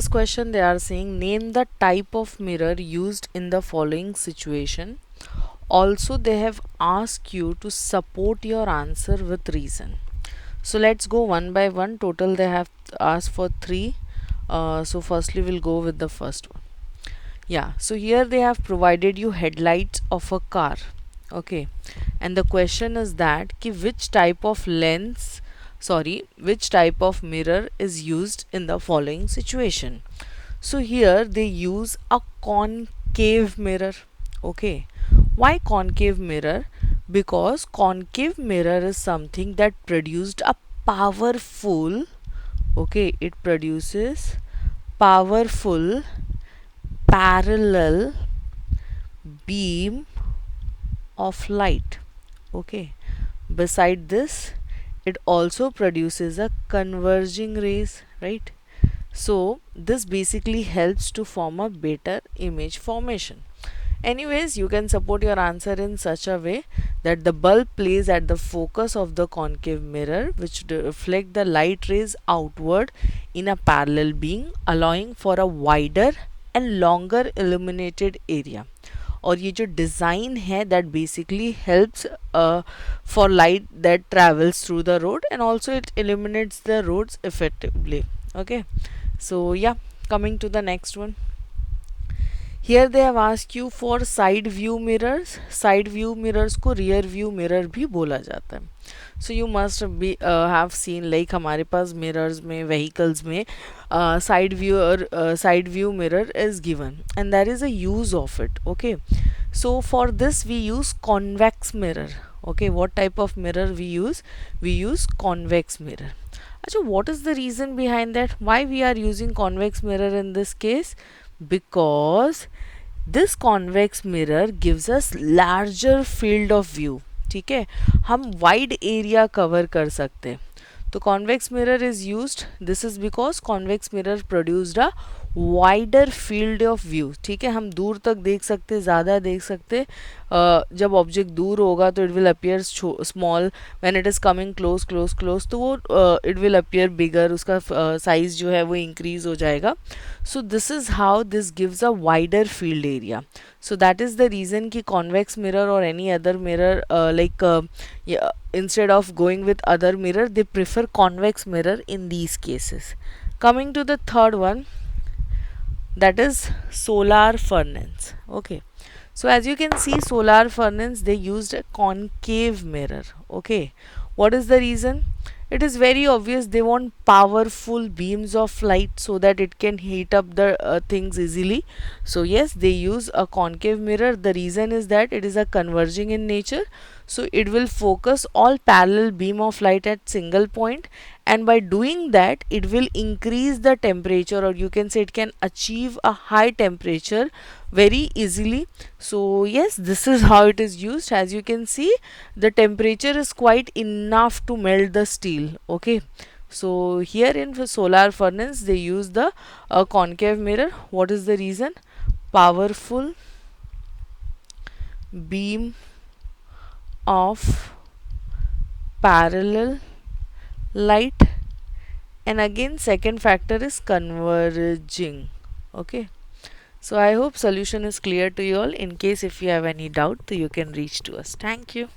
This question they are saying name the type of mirror used in the following situation. Also they have asked you to support your answer with reason. So let's go one by one. Total they have asked for three. So firstly we'll go with the first one. Yeah, so here they have provided you headlights of a car. Okay, and the question is that which type of lens, sorry, which type of mirror is used in the following situation. So here they use a concave mirror. Okay, why concave mirror? Because concave mirror is something that produced a powerful, okay, it produces powerful parallel beam of light. Okay, beside this it also produces a converging rays, right? So this basically helps to form a better image formation. Anyways, you can support your answer in such a way that the bulb plays at the focus of the concave mirror, which reflect the light rays outward in a parallel beam, allowing for a wider and longer illuminated area. और ये जो design है that basically helps for light that travels through the road, and also it illuminates the roads effectively. Okay, so yeah, coming to the next one. Here they have asked you for side view mirrors. Side view mirrors को rear view mirror भी बोला जाता है. So you must be have seen like हमारे पास mirrors में vehicles में side view mirror is given, and there is a use of it. Okay, so for this we use convex mirror. Okay, what type of mirror we use? We use convex mirror. Achha, what is the reason behind that? Why we are using convex mirror in this case? Because this convex mirror gives us larger field of view. ठीक है, हम wide area cover कर सकते हैं. तो convex mirror is used. This is because convex mirror produced a wider field of view. ठीक है, हम दूर तक देख सकते, ज़्यादा देख सकते. जब ऑब्जेक्ट दूर होगा तो it will appear small, when it is coming close तो वो इट विल अपियर बिगर, उसका साइज जो है वो इंक्रीज हो जाएगा. So this is how this gives a wider field area. So that is the reason कि convex mirror or any other mirror yeah, instead of going with other mirror they prefer convex mirror in these cases. Coming to the third one, that is solar furnace. Okay, so as you can see solar furnace they used a concave mirror. Okay, what is the reason? It is very obvious, they want powerful beams of light so that it can heat up the things easily. So yes, they use a concave mirror. The reason is that it is a converging in nature, so it will focus all parallel beam of light at single point, and by doing that it will increase the temperature, or you can say it can achieve a high temperature very easily. So yes, this is how it is used. As you can see, the temperature is quite enough to melt the steel. Okay, so here in solar furnace they use the concave mirror. What is the reason? Powerful beam of parallel light, and again second factor is converging. Okay, so I hope solution is clear to you all. In case if you have any doubt, so you can reach to us. Thank you.